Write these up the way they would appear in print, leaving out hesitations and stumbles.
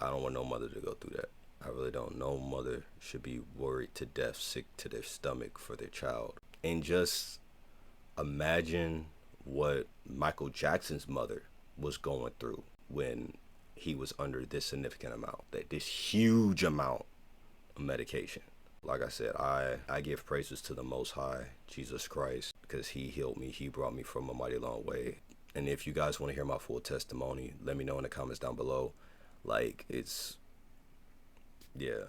I don't want no mother to go through that. I really don't. No mother should be worried to death, sick to their stomach for their child. And just imagine what Michael Jackson's mother was going through when he was under this significant amount, this huge amount of medication. Like I said, I give praises to the Most High, Jesus Christ, because he healed me. He brought me from a mighty long way. And if you guys want to hear my full testimony, let me know in the comments down below. Like, yeah.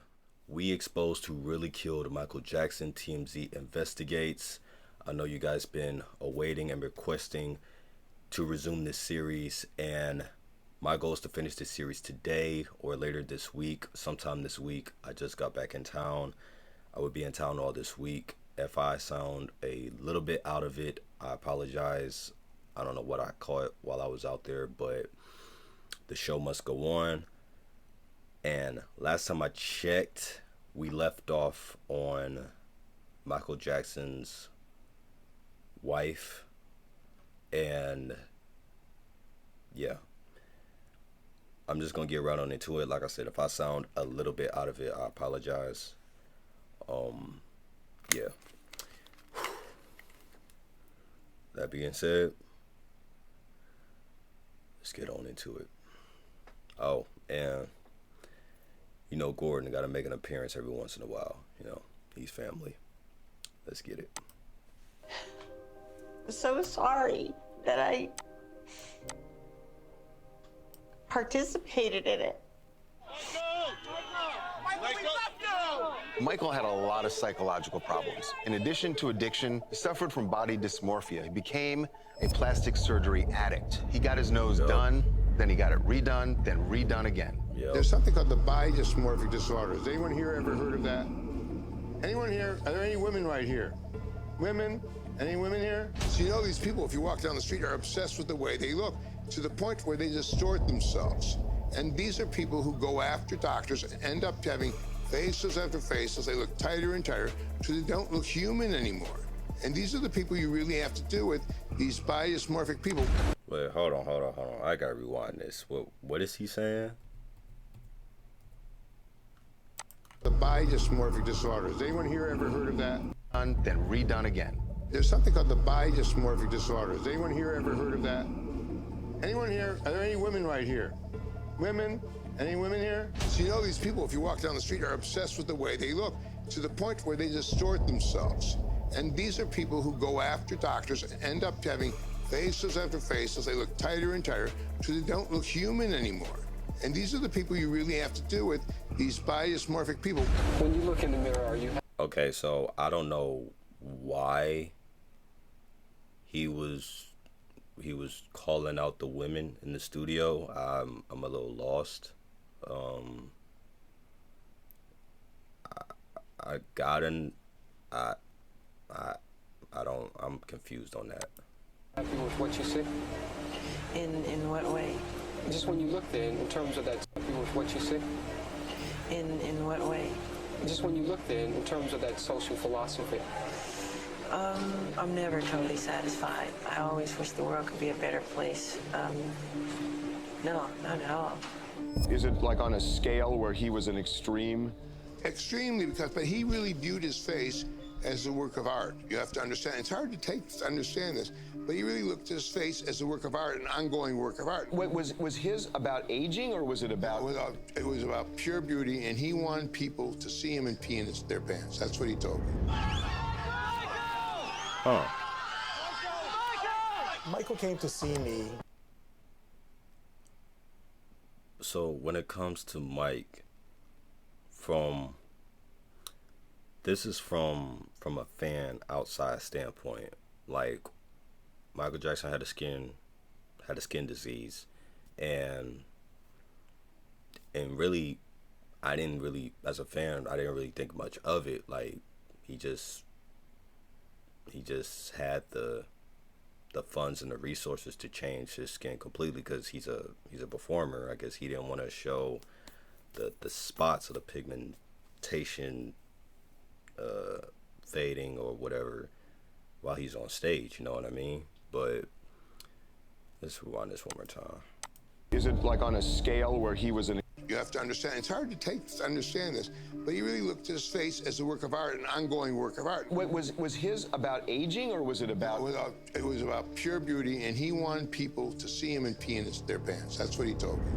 We Exposed Who Really Killed Michael Jackson, TMZ investigates. I know you guys been awaiting and requesting to resume this series, and my goal is to finish this series today or later this week, sometime this week. I just got back in town. I would be in town all this week. If I sound a little bit out of it, I apologize. I don't know what I caught while I was out there, but the show must go on. And last time I checked, we left off on Michael Jackson's wife. And yeah, I'm just gonna get right on into it. Like I said, if I sound a little bit out of it, I apologize. Yeah. That being said, let's get on into it. Oh, and you know, Gordon got to make an appearance every once in a while. You know, he's family. Let's get it. I'm so sorry that I participated in it. Michael had a lot of psychological problems. In addition to addiction, he suffered from body dysmorphia. He became a plastic surgery addict. He got his nose done, then he got it redone, then redone again. There's something called the body dysmorphic disorder. Has anyone here ever heard of that? Anyone here? Are there any women right here? Women? Any women here? So you know these people, if you walk down the street, are obsessed with the way they look to the point where they distort themselves. And these are people who go after doctors and end up having faces after faces. They look tighter and tighter, so they don't look human anymore. And these are the people you really have to do with, these body dysmorphic people. Wait, hold on. I gotta rewind this. What is he saying? The body dysmorphic disorder. Has anyone here ever heard of that? Done, then redone again. There's something called the body dysmorphic disorder. Has anyone here ever heard of that? Anyone here? Are there any women right here? Women? Any women here? So you know these people, if you walk down the street, are obsessed with the way they look to the point where they distort themselves. And these are people who go after doctors and end up having faces after faces. They look tighter and tighter, so they don't look human anymore. And these are the people you really have to do with, these body dysmorphic people. When you look in the mirror, are you... Okay, so I don't know why he was calling out the women in the studio. I'm a little lost. I'm confused on that. Happy with what you see? In what way? Just when you look there, in terms of that, happy with what you see? In what way? Just when you look there, in terms of that social philosophy. I'm never totally satisfied. I always wish the world could be a better place. No, not at all. Is it like on a scale where he was an extreme? Extremely, but he really viewed his face as a work of art. You have to understand. It's hard to understand this, but he really looked at his face as a work of art, an ongoing work of art. Wait, was his about aging, or was it about... It was about pure beauty, and he wanted people to see him and pee in their pants. That's what he told me. Huh. Michael came to see me. So when it comes to Mike, this is from a fan outside standpoint. Like, Michael Jackson had a skin disease, and really, I didn't really, as a fan, I didn't really think much of it. Like, he just had the funds and the resources to change his skin completely, because he's a performer. I guess he didn't want to show the spots of the pigmentation fading or whatever while he's on stage, you know what I mean? But let's rewind this one more time. Is it like on a scale where he was an... You have to understand, it's hard to understand this, but he really looked at his face as a work of art, an ongoing work of art. Was his about aging, or was it about? It was about pure beauty, and he wanted people to see him and pee in their pants. That's what he told me.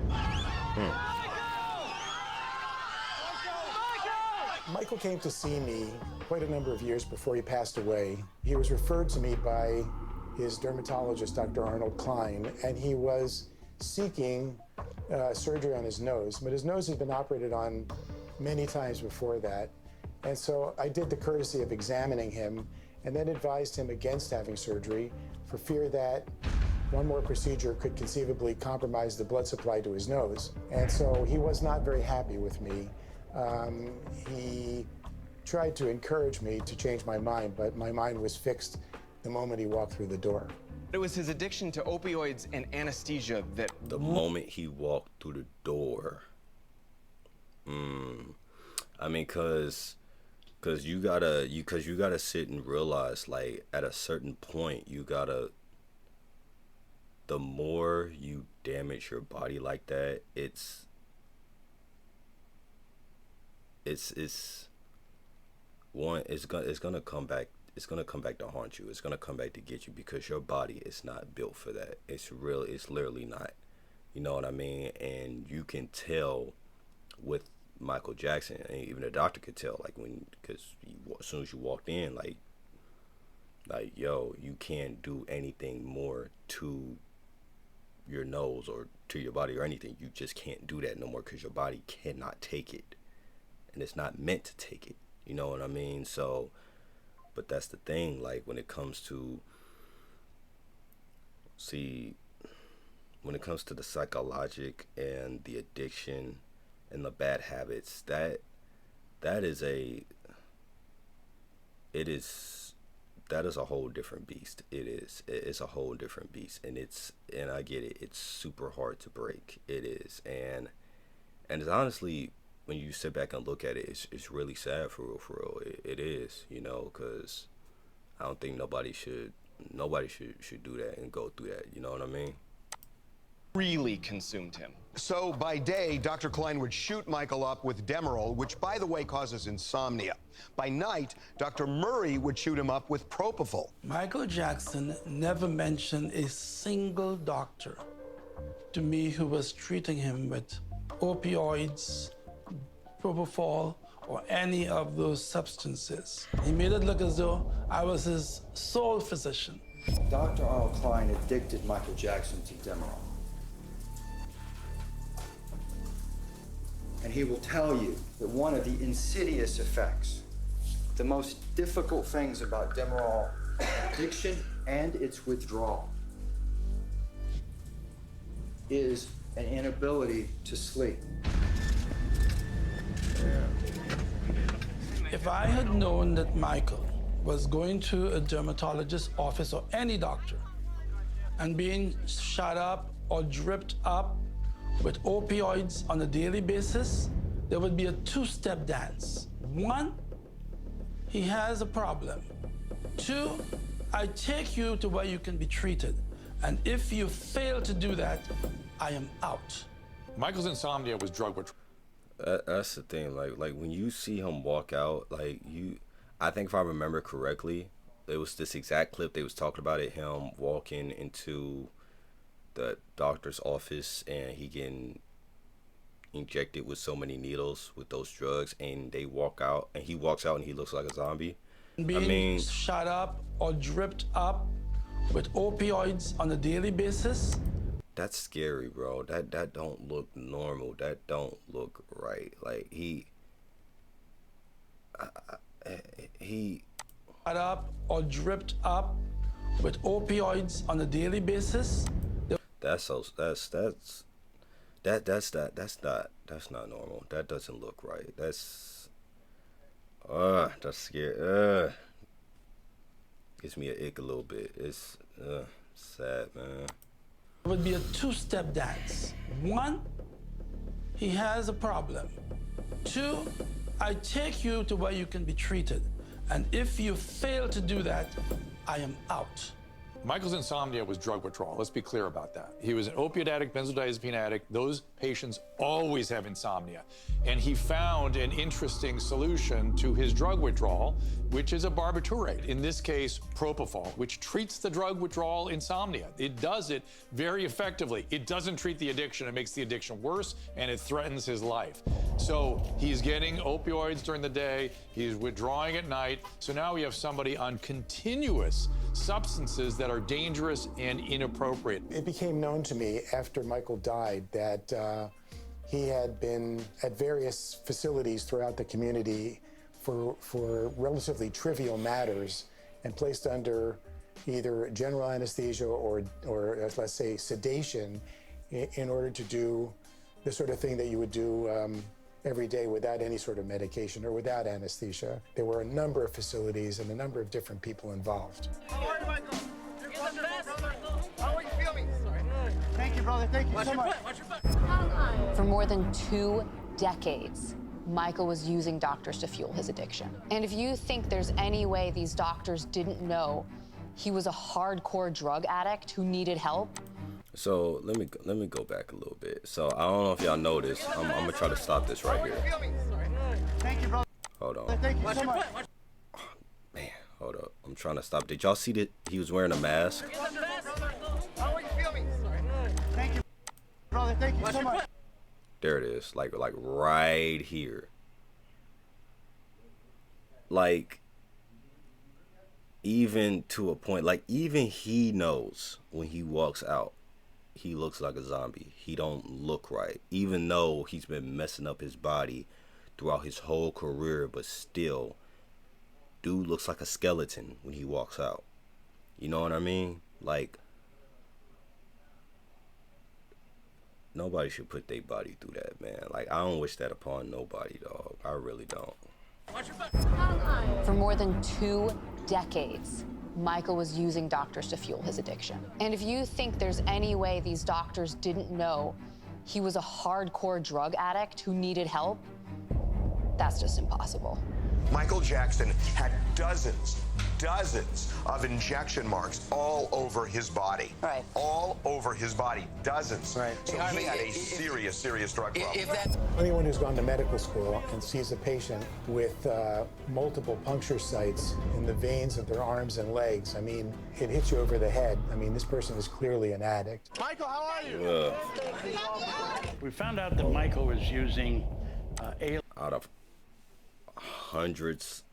Michael came to see me quite a number of years before he passed away. He was referred to me by his dermatologist, Dr. Arnold Klein, and he was seeking surgery on his nose. But his nose had been operated on many times before that. And so I did the courtesy of examining him and then advised him against having surgery for fear that one more procedure could conceivably compromise the blood supply to his nose. And so he was not very happy with me. He tried to encourage me to change my mind, but my mind was fixed the moment he walked through the door. It was his addiction to opioids and anesthesia that... The moment he walked through the door. I mean, cause you gotta sit and realize, like, at a certain point, the more you damage your body like that, it's gonna come back. It's gonna come back to haunt you. It's gonna come back to get you, because your body is not built for that. It's literally not. You know what I mean? And you can tell with Michael Jackson, and even the doctor could tell, like, because as soon as you walked in, like yo, you can't do anything more to your nose or to your body or anything. You just can't do that no more, because your body cannot take it, and it's not meant to take it. You know what I mean? So, but that's the thing, like, when it comes to the psychologic and the addiction and the bad habits, that is a whole different beast. It's a whole different beast, and I get it. It's super hard to break. It is, and it's honestly, when you sit back and look at it, it's really sad, for real. It is, you know, because I don't think nobody should do that and go through that. You know what I mean? really consumed him. So by day, Dr. Klein would shoot Michael up with Demerol, which, by the way, causes insomnia. By night, Dr. Murray would shoot him up with propofol. Michael Jackson never mentioned a single doctor to me who was treating him with opioids, propofol, or any of those substances. He made it look as though I was his sole physician. Dr. Arnold Klein addicted Michael Jackson to Demerol. And he will tell you that one of the insidious effects, the most difficult things about Demerol addiction and its withdrawal, is an inability to sleep. If I had known that Michael was going to a dermatologist's office or any doctor and being shot up or dripped up with opioids on a daily basis, there would be a two-step dance. One, he has a problem. Two, I take you to where you can be treated. And if you fail to do that, I am out. Michael's insomnia was drug withdrawal. That's the thing. Like when you see him walk out, I think if I remember correctly, it was this exact clip they was talking about it. Him walking into the doctor's office and he getting injected with so many needles with those drugs, and they walk out, and he walks out and he looks like a zombie. Being shot up or dripped up with opioids on a daily basis. That's scary, bro. That don't look normal. That don't look right. Like he shot up or dripped up with opioids on a daily basis. That's not normal. That doesn't look right. That's scary. Gives me an ick a little bit. It's sad, man. It would be a two-step dance. One, he has a problem. Two, I take you to where you can be treated. And if you fail to do that, I am out. Michael's insomnia was drug withdrawal. Let's be clear about that. He was an opiate addict, benzodiazepine addict. Those patients always have insomnia. And he found an interesting solution to his drug withdrawal, which is a barbiturate, in this case, propofol, which treats the drug withdrawal insomnia. It does it very effectively. It doesn't treat the addiction. It makes the addiction worse, and it threatens his life. So he's getting opioids during the day. He's withdrawing at night. So now we have somebody on continuous substances that are dangerous and inappropriate. It became known to me after Michael died that he had been at various facilities throughout the community for relatively trivial matters and placed under either general anesthesia or let's say sedation in order to do the sort of thing that you would do every day without any sort of medication or without anesthesia. There were a number of facilities and a number of different people involved. How are you, Michael? You're the best, Michael. How are you feeling? Thank you, brother. Thank you so much. Watch your butt. For more than 2 decades, Michael was using doctors to fuel his addiction. And if you think there's any way these doctors didn't know he was a hardcore drug addict who needed help. So let me go back a little bit. So I don't know if y'all noticed. I'm gonna try to stop this right here. Thank you, brother. Hold on. Thank you so much. Man, hold up. I'm trying to stop. Did y'all see that he was wearing a mask? How are you feeling? Thank you, brother. Thank you so much. There it is. Like right here. Like, even to a point, like even he knows when he walks out, he looks like a zombie. He don't look right, even though he's been messing up his body throughout his whole career, but still, dude looks like a skeleton when he walks out. You know what I mean? Like, nobody should put their body through that, man. Like, I don't wish that upon nobody, dog. I really don't. For more than 2 decades, Michael was using doctors to fuel his addiction. And if you think there's any way these doctors didn't know he was a hardcore drug addict who needed help, that's just impossible. Michael Jackson had dozens of injection marks all over his body. Right. All over his body, dozens. Right. So he had a serious drug problem. Anyone who's gone to medical school and sees a patient with multiple puncture sites in the veins of their arms and legs, I mean, it hits you over the head. I mean, this person is clearly an addict. Michael, how are you? We found out that Michael was using out of hundreds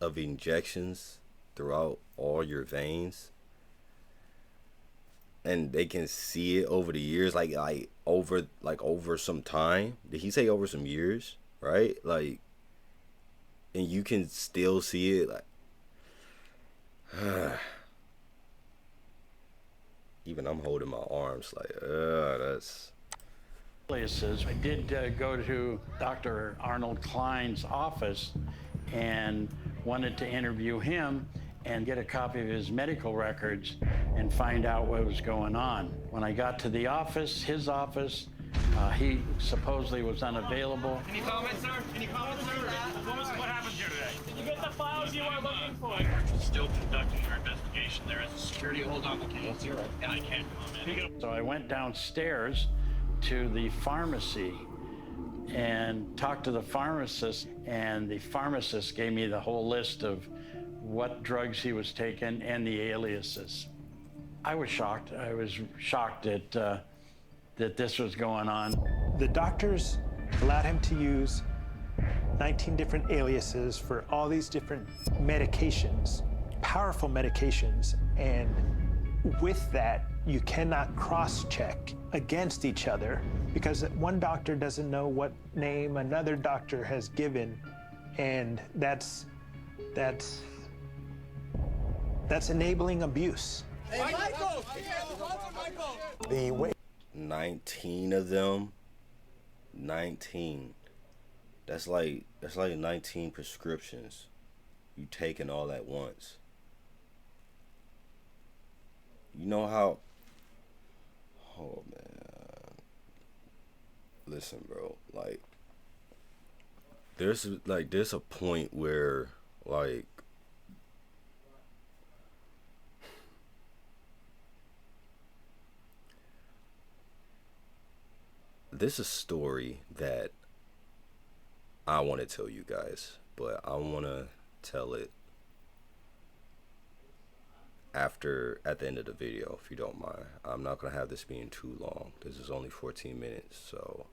of injections throughout all your veins, and they can see it over the years, like over some time. Did he say over some years? Right? Like, and you can still see it, like even I'm holding my arms like that's. I did go to Dr. Arnold Klein's office and wanted to interview him and get a copy of his medical records and find out what was going on. When I got to the office, his office, he supposedly was unavailable. Any comments, sir? Any comments, sir? What happened here today? Did you get the files you were looking for? We're still conducting our investigation. There is a security hold on the case. You're right. And I can't comment. So I went downstairs to the pharmacy and talked to the pharmacist, and the pharmacist gave me the whole list of what drugs he was taking and the aliases. I was shocked. I was shocked that this was going on. The doctors allowed him to use 19 different aliases for all these different medications, powerful medications, and with that, you cannot cross-check against each other because one doctor doesn't know what name another doctor has given, and that's enabling abuse. Hey, Michael! Michael! The way 19 of them. 19. That's like 19 prescriptions you taking all at once. You know how, oh man, listen, bro, like there's a point where, like, this is a story that I want to tell you guys, but I want to tell it at the end of the video, if you don't mind. I'm not gonna have this being too long. This is only 14 minutes, so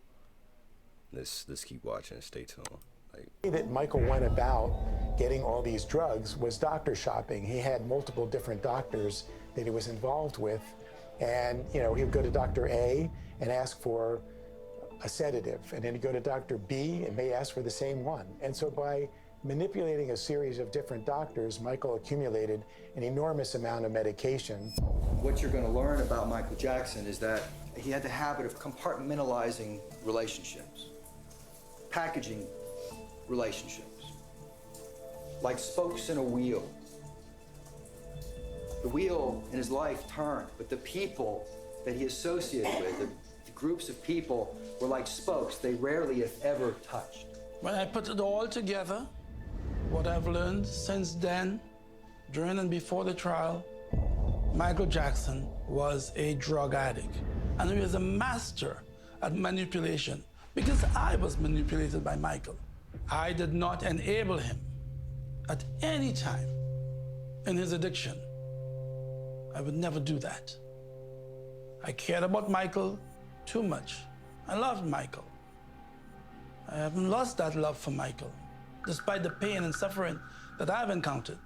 let's keep watching. Stay tuned. The way that Michael went about getting all these drugs was doctor shopping. He had multiple different doctors that he was involved with, and he would go to Dr. A and ask for a sedative, and then he'd go to Dr. B and may ask for the same one. And so by manipulating a series of different doctors, Michael accumulated an enormous amount of medication. What you're going to learn about Michael Jackson is that he had the habit of compartmentalizing relationships, packaging relationships, like spokes in a wheel. The wheel in his life turned, but the people that he associated with, the groups of people, were like spokes. They rarely, if ever, touched. When I put it all together, what I've learned since then, during and before the trial, Michael Jackson was a drug addict. And he was a master at manipulation, because I was manipulated by Michael. I did not enable him at any time in his addiction. I would never do that. I cared about Michael too much. I loved Michael. I haven't lost that love for Michael, despite the pain and suffering that I've encountered.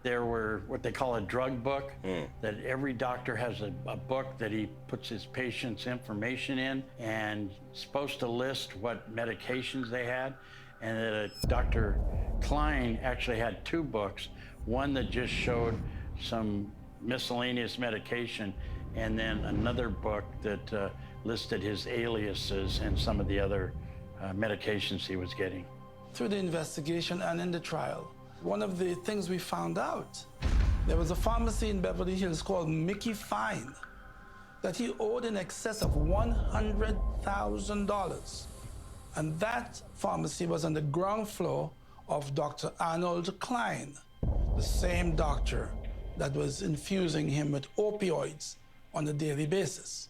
There were what they call a drug book, that every doctor has a book that he puts his patient's information in, and supposed to list what medications they had. And that Dr. Klein actually had two books, one that just showed some miscellaneous medication, and then another book that listed his aliases and some of the other medications he was getting. Through the investigation and in the trial, one of the things we found out, there was a pharmacy in Beverly Hills called Mickey Fine that he owed in excess of $100,000. And that pharmacy was on the ground floor of Dr. Arnold Klein, the same doctor that was infusing him with opioids on a daily basis.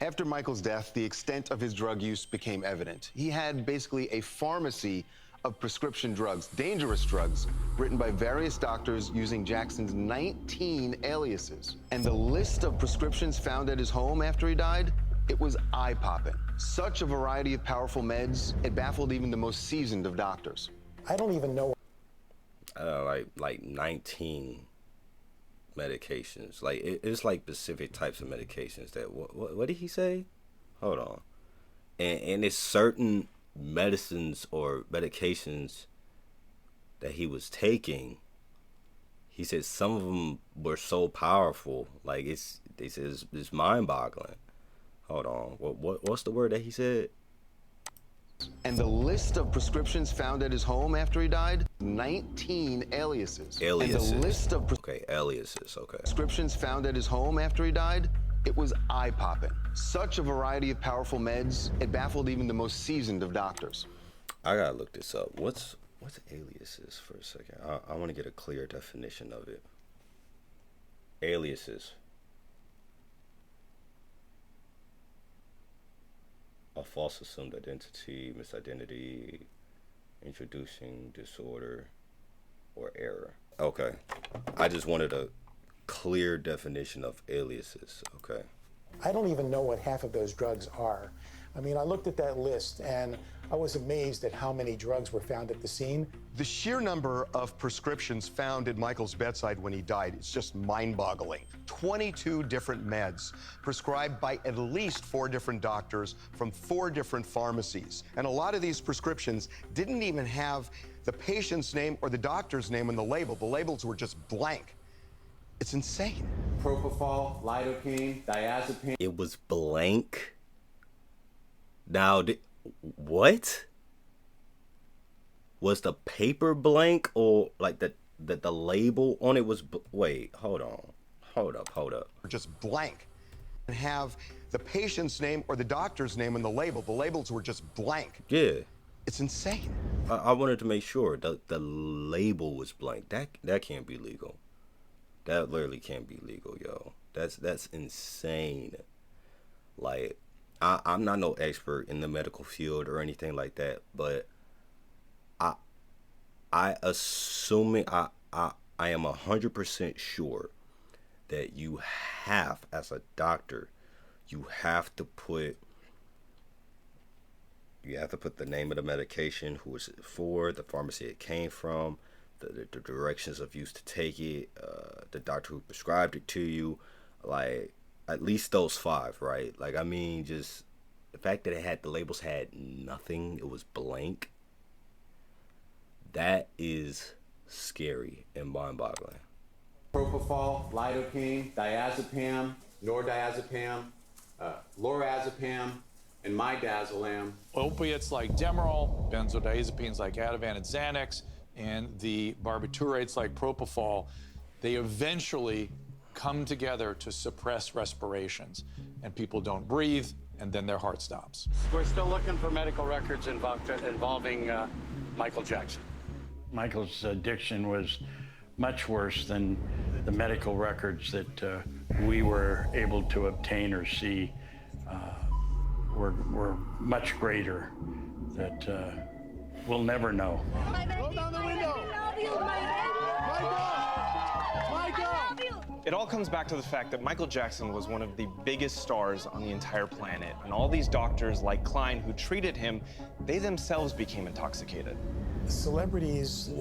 After Michael's death, the extent of his drug use became evident. He had basically a pharmacy of prescription drugs, dangerous drugs, written by various doctors using Jackson's 19 aliases. And the list of prescriptions found at his home after he died, it was eye-popping. Such a variety of powerful meds, it baffled even the most seasoned of doctors. I don't even know. Like 19 medications. Like it's like specific types of medications that what did he say? Hold on. And it's certain medicines or medications that he was taking. He said some of them were so powerful, like it's mind-boggling. Hold on. What's the word that he said? And the list of prescriptions found at his home after he died, 19 aliases. Aliases. And the list of aliases, okay. Prescriptions found at his home after he died, it was eye-popping. Such a variety of powerful meds, it baffled even the most seasoned of doctors. I gotta look this up. What's aliases for a second? I want to get a clear definition of it. Aliases. A false assumed identity, misidentity, introducing disorder, or error. Okay. I just wanted a clear definition of aliases. Okay. I don't even know what half of those drugs are. I mean, I looked at that list and I was amazed at how many drugs were found at the scene. The sheer number of prescriptions found at Michael's bedside when he died is just mind-boggling. 22 different meds prescribed by at least 4 different doctors from 4 different pharmacies. And a lot of these prescriptions didn't even have the patient's name or the doctor's name on the label. The labels were just blank. It's insane. Propofol, lidocaine, diazepam. It was blank. Now, what? Was the paper blank, or like the label on it was? Wait, hold on, hold up. Just blank, and have the patient's name or the doctor's name on the label. The labels were just blank. Yeah, it's insane. I wanted to make sure the label was blank. That can't be legal. That literally can't be legal, yo. That's insane. Like, I'm not no expert in the medical field or anything like that, but I assuming I am 100% sure that you have, as a doctor, you have to put the name of the medication, who it's for, the pharmacy it came from, the directions of use to take it, the doctor who prescribed it to you, like at least those 5, right? Like, I mean, just the fact that the labels had nothing, it was blank. That is scary and mind-boggling. Propofol, lidocaine, diazepam, nordiazepam, lorazepam, and midazolam. Opiates like Demerol, benzodiazepines like Ativan and Xanax, and the barbiturates like propofol, they eventually come together to suppress respirations, and people don't breathe, and then their heart stops. We're still looking for medical records involving Michael Jackson. Michael's addiction was much worse than the medical records that we were able to obtain or see. Were much greater that we'll never know. Roll down the window. It all comes back to the fact that Michael Jackson was one of the biggest stars on the entire planet. And all these doctors like Klein who treated him, they themselves became intoxicated. Celebrities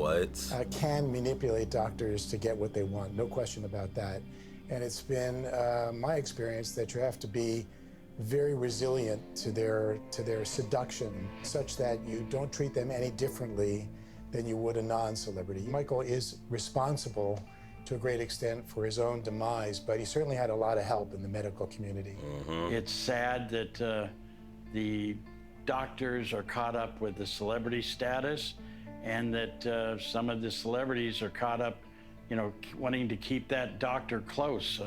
can manipulate doctors to get what they want, no question about that. And it's been my experience that you have to be very resilient to their seduction, such that you don't treat them any differently than you would a non-celebrity. Michael is responsible to a great extent for his own demise, but he certainly had a lot of help in the medical community. It's sad that the doctors are caught up with the celebrity status, and that some of the celebrities are caught up, wanting to keep that doctor close.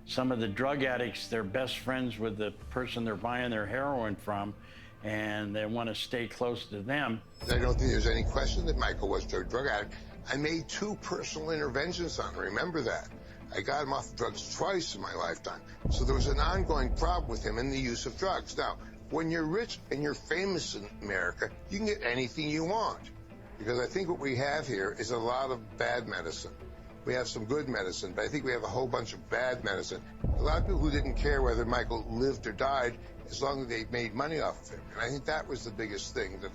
Some of the drug addicts, they're best friends with the person they're buying their heroin from, and they want to stay close to them. I don't think there's any question that Michael was a drug addict. I made 2 personal interventions on him, remember that. I got him off drugs twice in my lifetime. So there was an ongoing problem with him in the use of drugs. Now, when you're rich and you're famous in America, you can get anything you want. Because I think what we have here is a lot of bad medicine. We have some good medicine, but I think we have a whole bunch of bad medicine. A lot of people who didn't care whether Michael lived or died, as long as they made money off of him. And I think that was the biggest thing that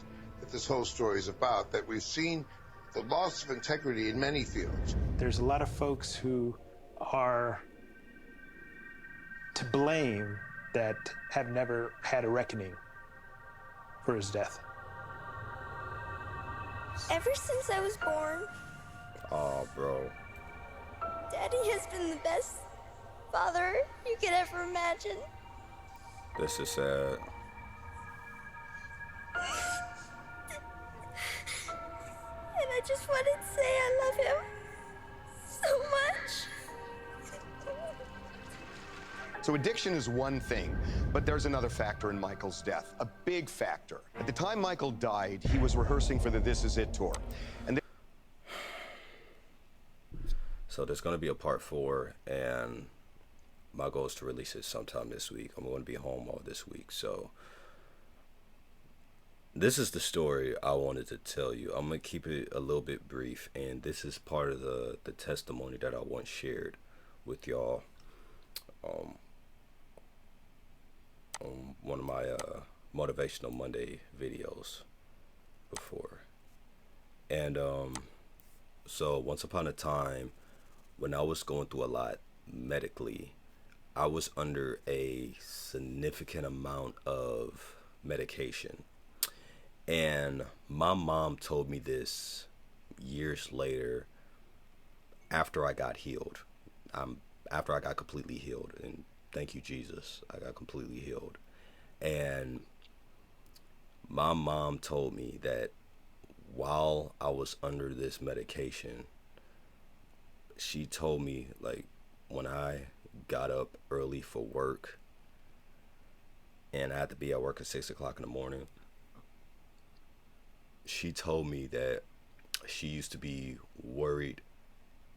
this whole story is about, that we've seen the loss of integrity in many fields. There's a lot of folks who are to blame that have never had a reckoning for his death. Ever since I was born, Oh, bro. Daddy has been the best father you could ever imagine. This is sad. And I just wanted to say I love him so much. So addiction is one thing, but there's another factor in Michael's death, a big factor. At the time Michael died, he was rehearsing for the This Is It tour. And So there's going to be a part 4, and my goal is to release it sometime this week. I'm going to be home all this week. So this is the story I wanted to tell you. I'm going to keep it a little bit brief, and this is part of the testimony that I once shared with y'all on one of my Motivational Monday videos before. And so once upon a time, when I was going through a lot medically, I was under a significant amount of medication. And my mom told me this years later, after I got healed. After I got completely healed. And thank you, Jesus. I got completely healed. And my mom told me that while I was under this medication, she told me, like, when I got up early for work and I had to be at work at 6 o'clock in the morning, she told me that she used to be worried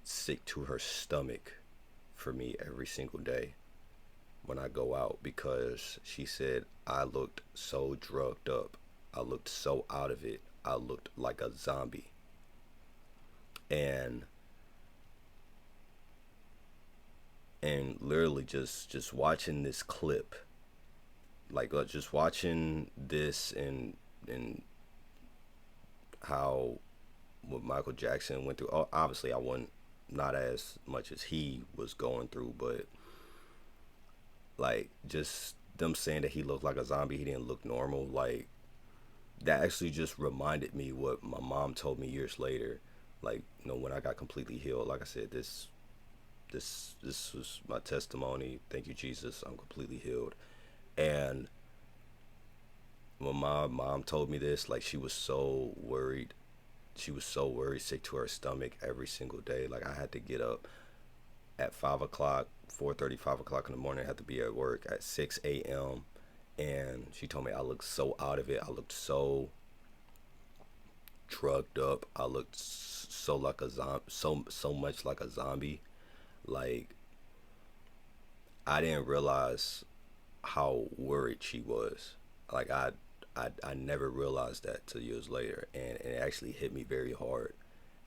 sick to her stomach for me every single day. when I go out, because she said I looked so drugged up. I looked so out of it. I looked like a zombie. And literally just watching this clip, like just watching this and how what Michael Jackson went through. Obviously I wasn't, not as much as he was going through, but like just them saying that he looked like a zombie, he didn't look normal, like that actually just reminded me what my mom told me years later. Like, you know, when I got completely healed, like I said, this was my testimony. Thank you, Jesus. I'm completely healed. And when my mom told me this, like, she was so worried. She was so worried, sick to her stomach every single day. Like, I had to get up at 5 o'clock, 4:30, 5 o'clock in the morning. I had to be at work at 6 a.m. And she told me I looked so out of it. I looked so drugged up. I looked so like a zombie, so much like a zombie. Like, I didn't realize how worried she was. Like, I never realized that till years later, and it actually hit me very hard.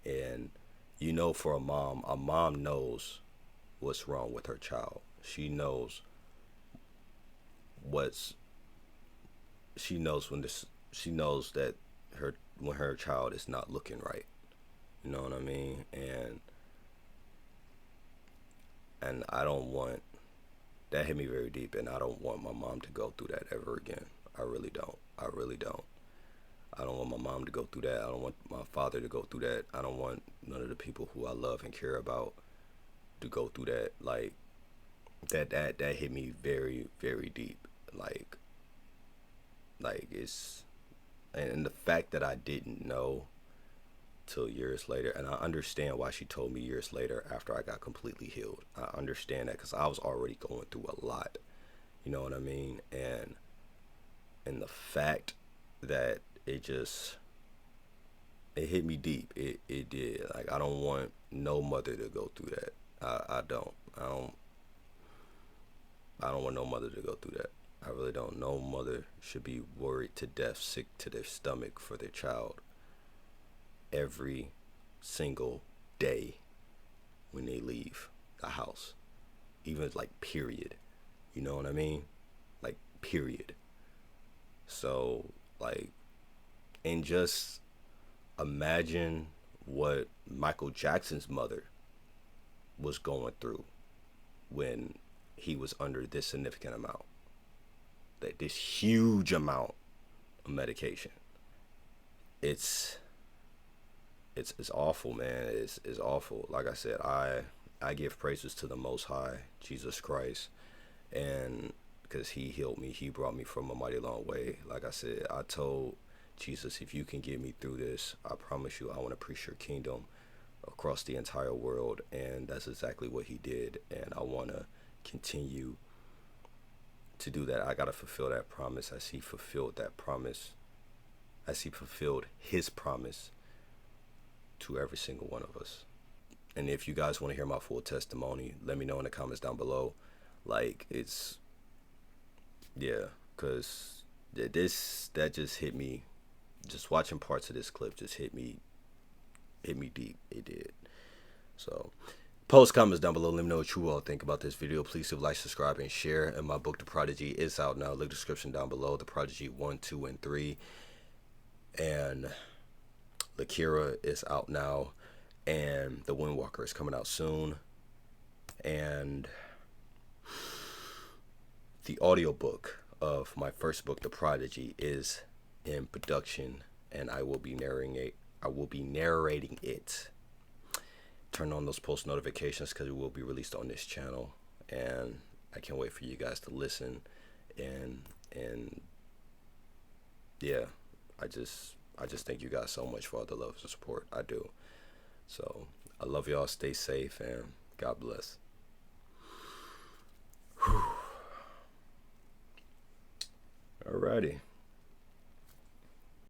And you know, for a mom knows what's wrong with her child. She knows she knows she knows that when her child is not looking right. You know what I mean? And I don't want, that hit me very deep, and I don't want my mom to go through that ever again. I really don't. I really don't. I don't want my mom to go through that. I don't want my father to go through that. I don't want none of the people who I love and care about to go through that. Like, that hit me very, very deep. Like it's, and the fact that I didn't know till years later, and I understand why she told me years later after I got completely healed. I understand that because I was already going through a lot. You know what I mean? And the fact that it hit me deep. It did. Like, I don't want no mother to go through that. I don't want no mother to go through that. I really don't. No mother should be worried to death, sick to their stomach for their child every single day when they leave the house. Even like, period. You know what I mean? Like, period. So, like, and just imagine what Michael Jackson's mother was going through when he was under this significant amount, this huge amount of medication. It's awful, man. It's awful. Like I said, I give praises to the Most High, Jesus Christ, and because he healed me, he brought me from a mighty long way. Like I said, I told Jesus, if you can get me through this, I promise you I want to preach your kingdom across the entire world. And that's exactly what he did, and I want to continue to do that. I got to fulfill that promise as he fulfilled that promise, as he fulfilled his promise to every single one of us. And if you guys want to hear my full testimony, let me know in the comments down below. Like, it's, yeah, because that just hit me. Just watching parts of this clip just hit me deep. It did. So, post comments down below. Let me know what you all think about this video. Please do like, subscribe, and share. And my book, The Prodigy, is out now. Link description down below. The Prodigy 1, 2, and 3. And Lakira is out now. And The Windwalker is coming out soon. And the audiobook of my first book, The Prodigy, is in production, and I will be narrating it. Turn on those post notifications because it will be released on this channel, and I can't wait for you guys to listen. And yeah, I just thank you guys so much for all the love and support. I do. So I love y'all. Stay safe, and God bless. Whew. Alrighty.